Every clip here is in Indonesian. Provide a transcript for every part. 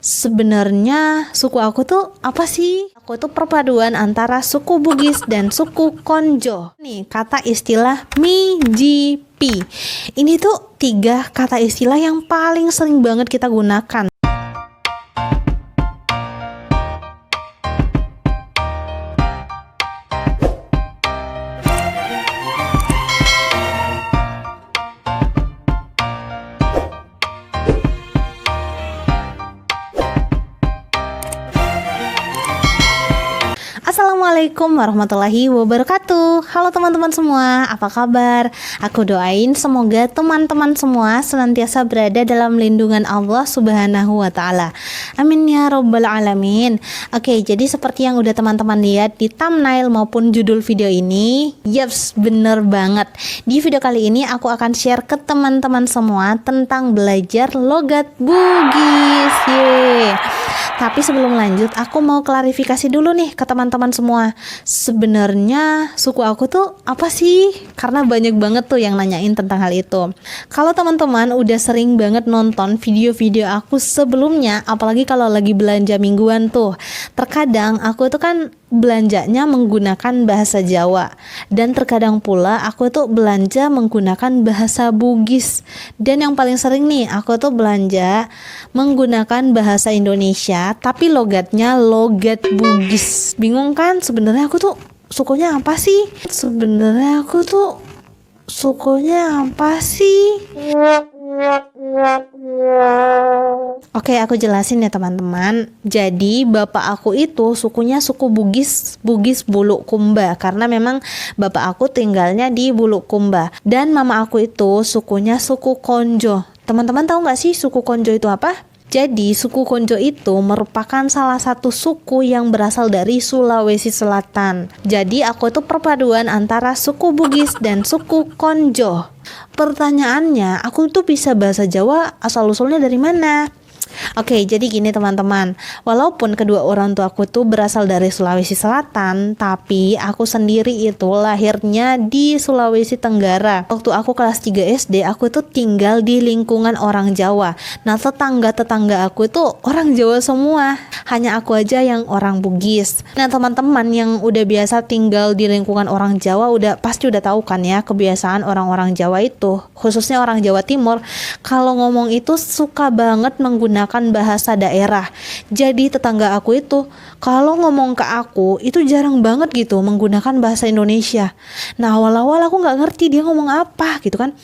Sebenarnya suku aku tuh apa sih? Aku tuh perpaduan antara suku Bugis dan suku Konjo. Nih kata istilah Mijipi. Ini tuh 3 kata istilah yang paling sering banget kita gunakan. Assalamualaikum warahmatullahi wabarakatuh. Halo teman-teman semua, apa kabar? Aku doain semoga teman-teman semua senantiasa berada dalam lindungan Allah Subhanahu wa Ta'ala. Amin ya Rabbal Alamin. Oke, jadi seperti yang udah teman-teman lihat di thumbnail maupun judul video ini, yaps, bener banget. Di video kali ini aku akan share ke teman-teman semua tentang belajar logat Bugis. Yeay. Tapi sebelum lanjut, aku mau klarifikasi dulu nih ke teman-teman semua. Sebenarnya suku aku tuh apa sih? Karena banyak banget tuh yang nanyain tentang hal itu. Kalau teman-teman udah sering banget nonton video-video aku sebelumnya, apalagi kalau lagi belanja mingguan tuh, terkadang aku tuh kan belanjanya menggunakan bahasa Jawa, dan terkadang pula aku tuh belanja menggunakan bahasa Bugis. Dan yang paling sering nih aku tuh belanja menggunakan bahasa Indonesia tapi logatnya logat Bugis. Bingung kan sebenarnya aku tuh sukunya apa sih? Sebenarnya aku tuh sukunya apa sih? Oke, aku jelasin ya teman-teman. Jadi bapak aku itu sukunya suku Bugis, Bugis Bulukumba, karena memang bapak aku tinggalnya di Bulukumba. Dan mama aku itu sukunya suku Konjo. Teman-teman tahu nggak sih suku Konjo itu apa? Jadi suku Konjo itu merupakan salah satu suku yang berasal dari Sulawesi Selatan. Jadi aku itu perpaduan antara suku Bugis dan suku Konjo. Pertanyaannya, aku tuh bisa bahasa Jawa asal-usulnya dari mana? Oke, jadi gini teman-teman, walaupun kedua orang tua aku tuh berasal dari Sulawesi Selatan, tapi aku sendiri itu lahirnya di Sulawesi Tenggara. Waktu aku kelas 3 SD, aku tuh tinggal di lingkungan orang Jawa. Nah, tetangga-tetangga aku tuh orang Jawa semua, hanya aku aja yang orang Bugis. Nah, teman-teman yang udah biasa tinggal di lingkungan orang Jawa pasti udah tahu kan ya kebiasaan orang-orang Jawa itu, khususnya orang Jawa Timur, kalau ngomong itu suka banget menggunakan bahasa daerah. Jadi tetangga aku itu kalau ngomong ke aku itu jarang banget gitu menggunakan bahasa Indonesia. Nah, awal-awal aku nggak ngerti dia ngomong apa gitu kan.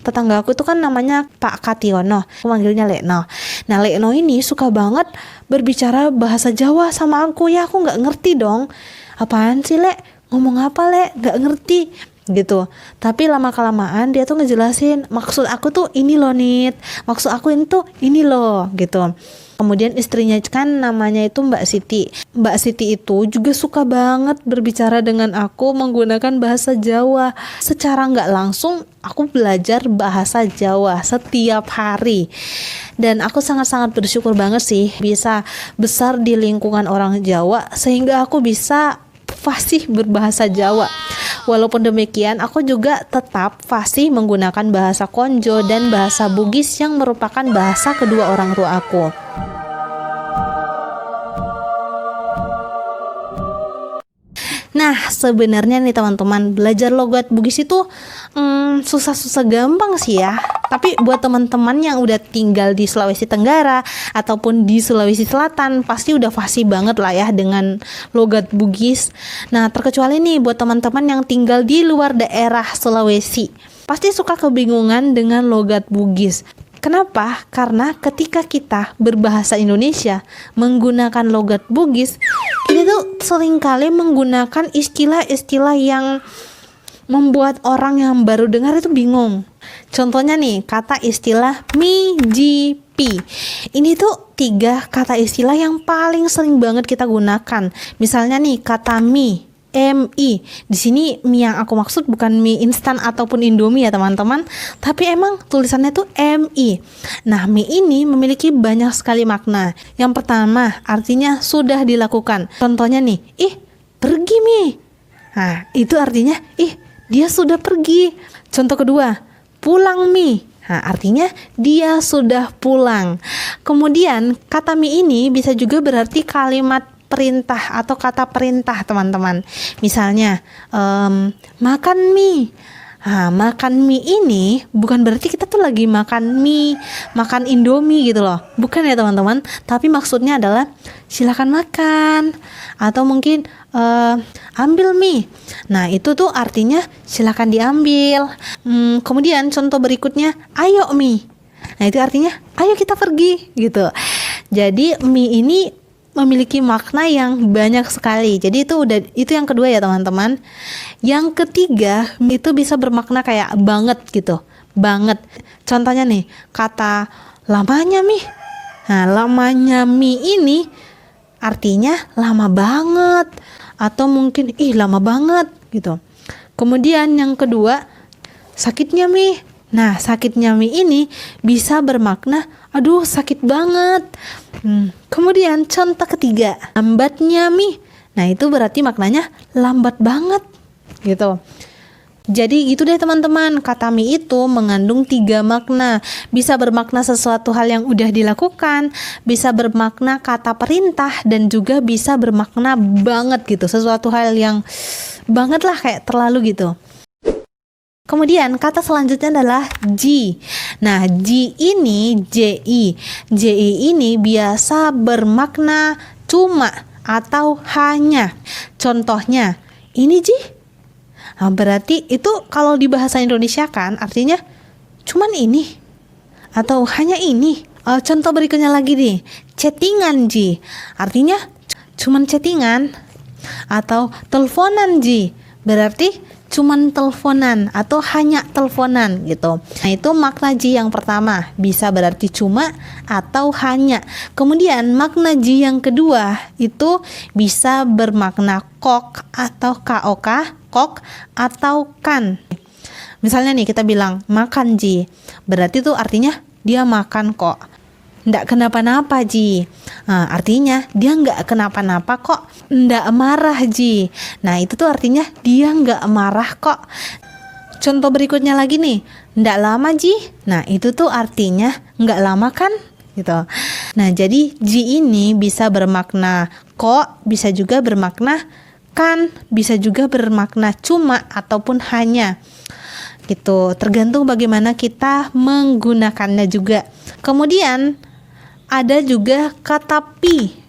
Tetangga aku itu kan namanya Pak Kationo, aku manggilnya Lekno. Nah, Lekno ini suka banget berbicara bahasa Jawa sama aku, ya aku nggak ngerti dong. Apaan sih Lek? Ngomong apa Lek? Nggak ngerti gitu. Tapi lama-kelamaan dia tuh ngejelasin, maksud aku tuh ini loh Nit, maksud aku ini loh gitu. Kemudian istrinya kan namanya itu Mbak Siti. Mbak Siti itu juga suka banget berbicara dengan aku menggunakan bahasa Jawa. Secara nggak langsung aku belajar bahasa Jawa setiap hari. Dan aku sangat-sangat bersyukur banget sih bisa besar di lingkungan orang Jawa sehingga aku bisa fasih berbahasa Jawa. Walaupun demikian, aku juga tetap fasih menggunakan bahasa Konjo dan bahasa Bugis yang merupakan bahasa kedua orang tua aku. Nah, sebenarnya nih teman-teman, belajar logat Bugis itu susah-susah gampang sih ya. Tapi buat teman-teman yang udah tinggal di Sulawesi Tenggara ataupun di Sulawesi Selatan, pasti udah fasih banget lah ya dengan logat Bugis. Nah, terkecuali nih buat teman-teman yang tinggal di luar daerah Sulawesi, pasti suka kebingungan dengan logat Bugis. Kenapa? Karena ketika kita berbahasa Indonesia menggunakan logat Bugis, kita tuh seringkali menggunakan istilah-istilah yang membuat orang yang baru dengar itu bingung. Contohnya nih, kata istilah Mijipi. Ini tuh 3 kata istilah yang paling sering banget kita gunakan. Misalnya nih, kata mie. MI. Di sini mie yang aku maksud bukan mie instan ataupun Indomie ya teman-teman, tapi emang tulisannya tuh MI. Nah, mie ini memiliki banyak sekali makna. Yang pertama, artinya sudah dilakukan. Contohnya nih, pergi mie. Nah, itu artinya dia sudah pergi. Contoh kedua, pulang mie. Nah, artinya dia sudah pulang. Kemudian kata mi ini bisa juga berarti kalimat perintah atau kata perintah teman-teman. Misalnya makan mie. Nah, makan mie ini bukan berarti kita tuh lagi makan mie, makan Indomie gitu loh. Bukan ya teman-teman, tapi maksudnya adalah silakan makan. Atau mungkin ambil mie. Nah, itu tuh artinya silakan diambil. Kemudian contoh berikutnya, ayo mie. Nah, itu artinya ayo kita pergi gitu. Jadi mie ini memiliki makna yang banyak sekali. Jadi itu yang kedua ya teman-teman. Yang ketiga itu bisa bermakna kayak banget gitu, banget. Contohnya nih kata lamanya mie. Nah, lamanya mie ini artinya lama banget atau mungkin lama banget gitu. Kemudian yang kedua sakitnya mie. Nah, sakitnya mie ini bisa bermakna aduh sakit banget. Kemudian contoh ketiga, lambatnya mie. Nah, itu berarti maknanya lambat banget gitu. Jadi gitu deh teman-teman, kata mie itu mengandung 3 makna. Bisa bermakna sesuatu hal yang udah dilakukan, bisa bermakna kata perintah, dan juga bisa bermakna banget gitu, sesuatu hal yang banget lah, kayak terlalu gitu. Kemudian kata selanjutnya adalah ji. Nah, ji ini ji. Ji ini biasa bermakna cuma atau hanya. Contohnya, ini ji. Nah, berarti itu kalau di bahasa Indonesia kan artinya cuman ini atau hanya ini. Contoh berikutnya lagi nih, chattingan ji. Artinya cuman chattingan. Atau teleponan ji. Berarti cuman teleponan atau hanya teleponan gitu. Nah, itu makna ji yang pertama, bisa berarti cuma atau hanya. Kemudian makna ji yang kedua itu bisa bermakna kok atau kok, kok atau kan. Misalnya nih kita bilang makan ji, berarti tuh artinya dia makan kok. Nggak kenapa-napa ji. Nah, artinya dia nggak kenapa-napa kok. Nggak marah ji. Nah, itu tuh artinya dia nggak marah kok. Contoh berikutnya lagi nih, nggak lama ji. Nah, itu tuh artinya nggak lama kan gitu. Nah, jadi ji ini bisa bermakna kok, bisa juga bermakna kan, bisa juga bermakna cuma ataupun hanya gitu, tergantung bagaimana kita menggunakannya juga. Kemudian ada juga kata pi.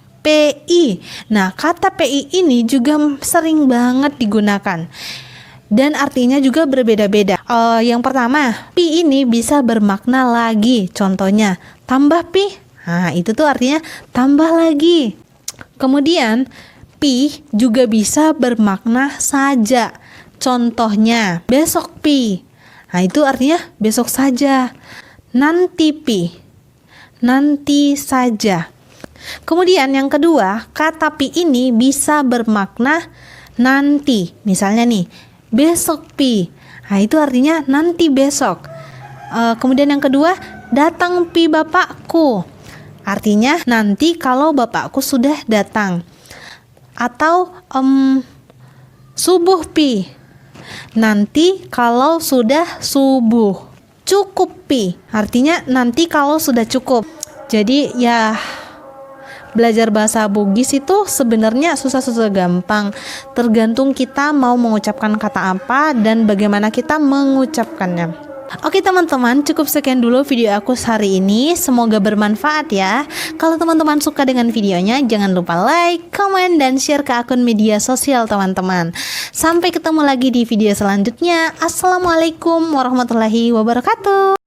Nah, kata pi ini juga sering banget digunakan dan artinya juga berbeda-beda. Yang pertama, pi ini bisa bermakna lagi. Contohnya, tambah pi. Nah, itu tuh artinya tambah lagi. Kemudian, pi juga bisa bermakna saja. Contohnya, besok pi. Nah, itu artinya besok saja. Nanti pi. Nanti saja. Kemudian yang kedua, kata pi ini bisa bermakna nanti. Misalnya nih, besok pi. Nah, itu artinya nanti besok. Kemudian yang kedua, datang pi bapakku. Artinya nanti kalau bapakku sudah datang. Atau subuh pi. Nanti kalau sudah subuh. Cukup pi. Artinya nanti kalau sudah cukup. Jadi ya belajar bahasa Bugis itu sebenarnya susah-susah gampang. Tergantung kita mau mengucapkan kata apa dan bagaimana kita mengucapkannya. Oke teman-teman, cukup sekian dulu video aku hari ini. Semoga bermanfaat ya. Kalau teman-teman suka dengan videonya, jangan lupa like, komen, dan share ke akun media sosial teman-teman. Sampai ketemu lagi di video selanjutnya. Assalamualaikum warahmatullahi wabarakatuh.